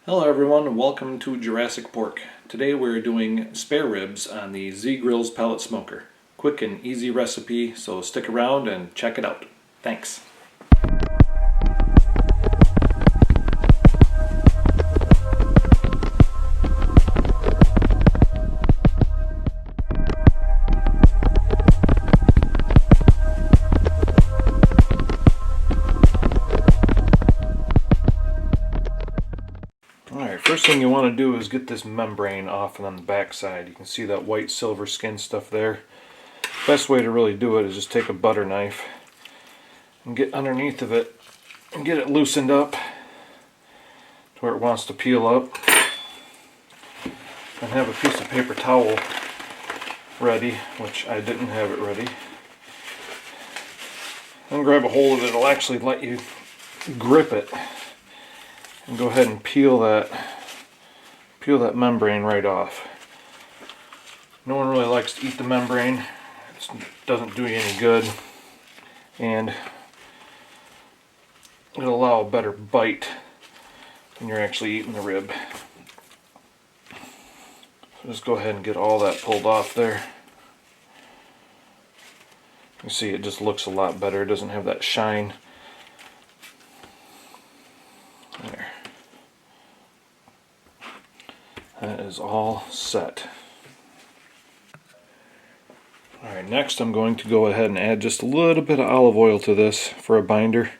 Hello everyone and welcome to Jurassic Pork. Today we're doing spare ribs on the Z-Grills pellet smoker. Quick and easy recipe, so stick around and check it out. Thanks. Alright, first thing you want to do is get this membrane off and on the back side. You can see that white silver skin stuff there. Best way to really do it is just take a butter knife and get underneath of it and get it loosened up to where it wants to peel up. And have a piece of paper towel ready, which I didn't have it ready. Then grab a hold of it, it'll actually let you grip it. And go ahead and peel that membrane right off. No one really likes to eat the membrane. It doesn't do you any good, and it'll allow a better bite when you're actually eating the rib. So just go ahead and get all that pulled off there. You see it just looks a lot better. It doesn't have that shine. There. That is all set. Alright, next I'm going to go ahead and add just a little bit of olive oil to this for a binder.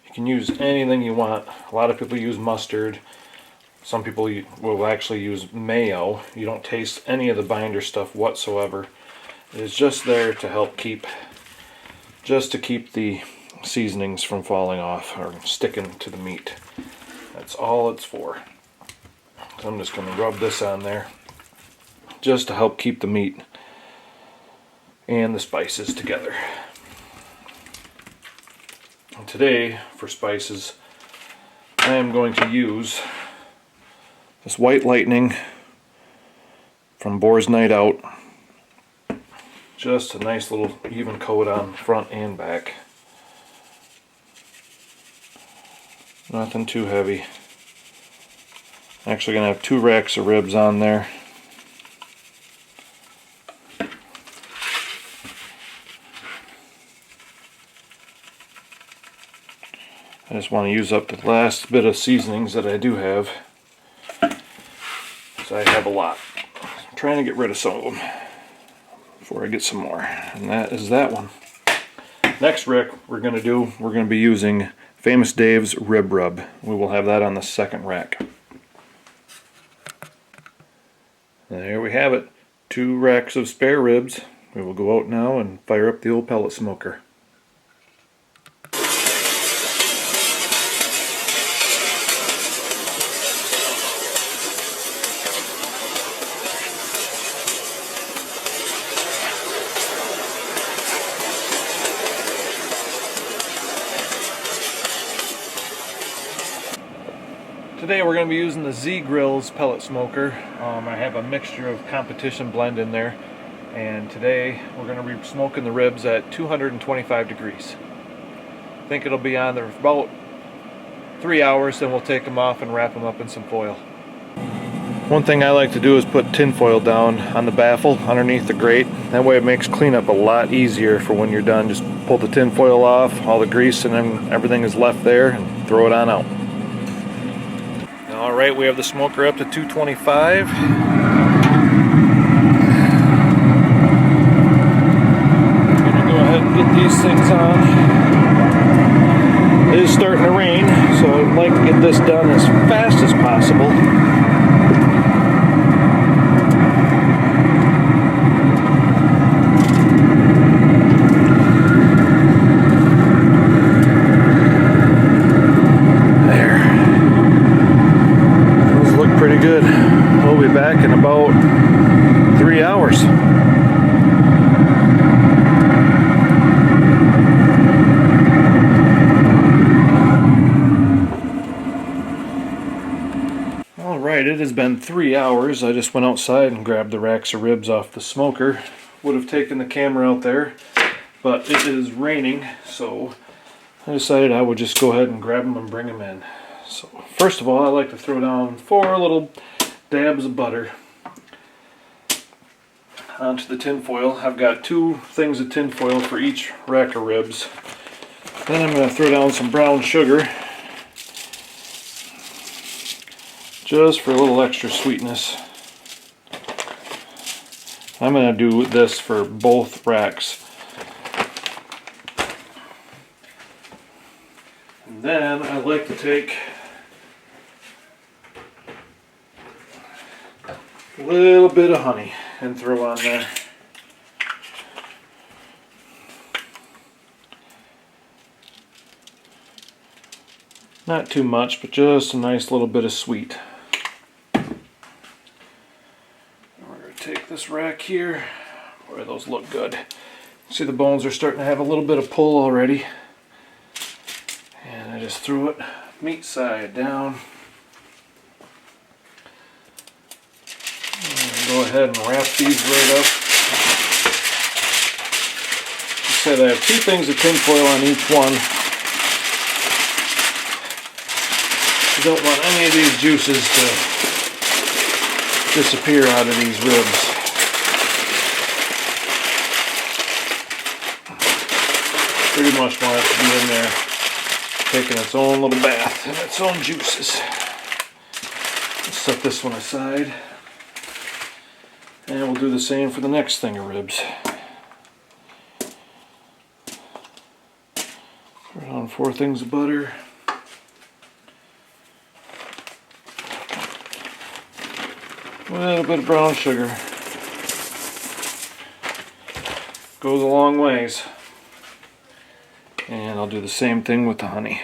You can use anything you want. A lot of people use mustard. Some people will actually use mayo. You don't taste any of the binder stuff whatsoever. It is just there to help keep the seasonings from falling off or sticking to the meat. That's all it's for. So I'm just going to rub this on there just to help keep the meat and the spices together. And today, for spices, I am going to use this White Lightning from Boar's Night Out. Just a nice little even coat on front and back. Nothing too heavy. Actually going to have 2 racks of ribs on there. I just want to use up the last bit of seasonings that I do have. So I have a lot. I'm trying to get rid of some of them before I get some more. And that is that one. Next Rick we're going to be using Famous Dave's Rib Rub. We will have that on the second rack. There we have it. 2 racks of spare ribs. We will go out now and fire up the old pellet smoker. Today we're going to be using the Z-Grills pellet smoker. I have a mixture of competition blend in there, and today we're going to be smoking the ribs at 225 degrees. I think it'll be on there for about 3 hours, then we'll take them off and wrap them up in some foil. One thing I like to do is put tin foil down on the baffle underneath the grate. That way it makes cleanup a lot easier for when you're done. Just pull the tin foil off, all the grease and everything is left there, and throw it on out. Alright, we have the smoker up to 225. I'm going to go ahead and get these things on. It is starting to rain, so I'd like to get this done as fast as possible. Pretty good. We'll be back in about 3 hours. Alright, it has been 3 hours. I just went outside and grabbed the racks of ribs off the smoker. Would have taken the camera out there, but it is raining, so I decided I would just go ahead and grab them and bring them in. So first of all, I like to throw down 4 little dabs of butter onto the tin foil. I've got 2 things of tin foil for each rack of ribs. Then I'm going to throw down some brown sugar, just for a little extra sweetness. I'm going to do this for both racks. And then I like to take a little bit of honey and throw on there. Not too much, but just a nice little bit of sweet. And we're going to take this rack here. Boy, those look good. See, the bones are starting to have a little bit of pull already. And I just threw it meat side down. Go ahead and wrap these right up. Like I said, I have 2 things of tin foil on each one. You don't want any of these juices to disappear out of these ribs. Pretty much want it to be in there, taking its own little bath in its own juices. Let's set this one aside. And we'll do the same for the next thing of ribs. Put on 4 things of butter. A little bit of brown sugar. Goes a long ways. And I'll do the same thing with the honey.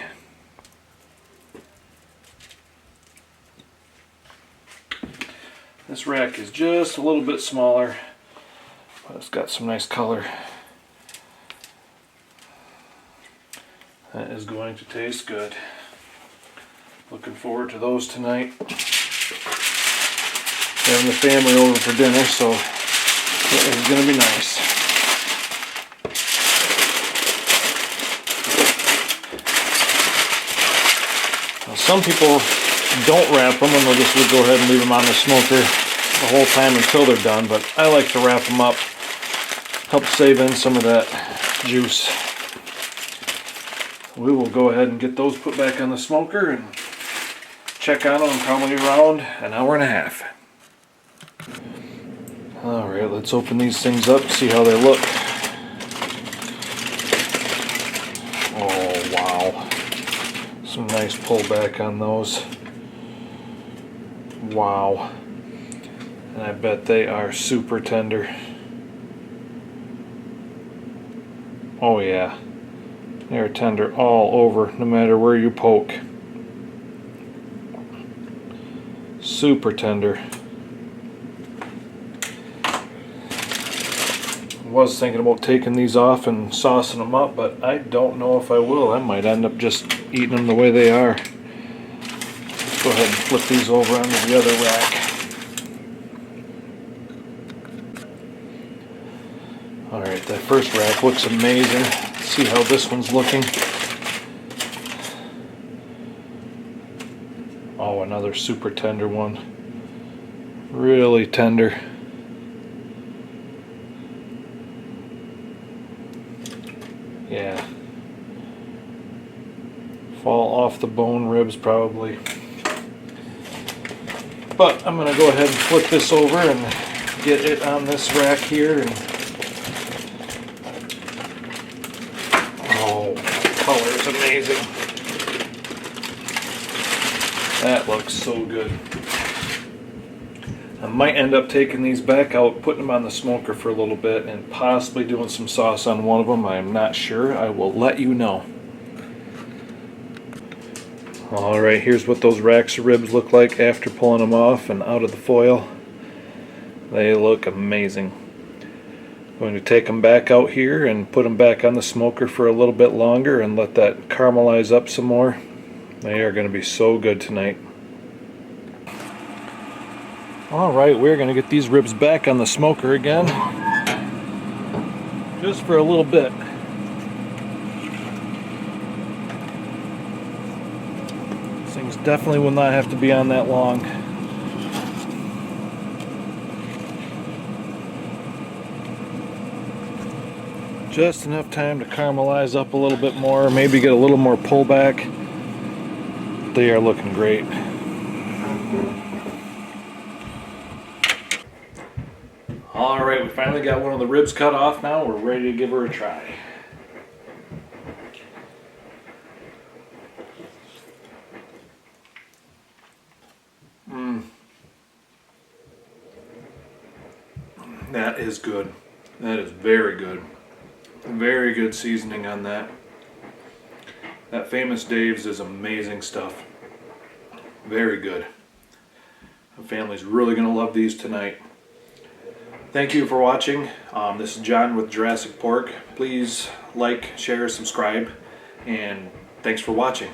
This rack is just a little bit smaller, but it's got some nice color. That is going to taste good. Looking forward to those tonight. Having the family over for dinner, so it is going to be nice. Now, some people don't wrap them and they'll just go ahead and leave them on the smoker the whole time until they're done, but I like to wrap them up, help save in some of that juice. We will go ahead and get those put back on the smoker and check on them probably around an hour and a half. Alright, let's open these things up, see how they look. Oh wow, some nice pullback on those. Wow. And I bet they are super tender. Oh yeah, they're tender all over, no matter where you poke. Super tender. I was thinking about taking these off and saucing them up, but I don't know if I will. I might end up just eating them the way they are. Let's go ahead and flip these over onto the other rack. Alright, that first rack looks amazing. Let's see how this one's looking. Oh, another super tender one. Really tender. Yeah. Fall off the bone ribs probably. But I'm going to go ahead and flip this over and get it on this rack here. And oh, the color is amazing. That looks so good. I might end up taking these back out, putting them on the smoker for a little bit, and possibly doing some sauce on one of them. I'm not sure. I will let you know. Alright, here's what those racks of ribs look like after pulling them off and out of the foil. They look amazing. I'm going to take them back out here and put them back on the smoker for a little bit longer and let that caramelize up some more. They are going to be so good tonight. Alright, we're going to get these ribs back on the smoker again. Just for a little bit. This thing's Definitely will not have to be on that long. Just enough time to caramelize up a little bit more, maybe get a little more pullback. They are looking great. Alright, we finally got one of the ribs cut off now. We're ready to give her a try. That is good. That is very good. Very good seasoning on that. That Famous Dave's is amazing stuff. Very good. The family's really going to love these tonight. Thank you for watching. This is John with Jurassic Pork. Please like, share, subscribe, and thanks for watching.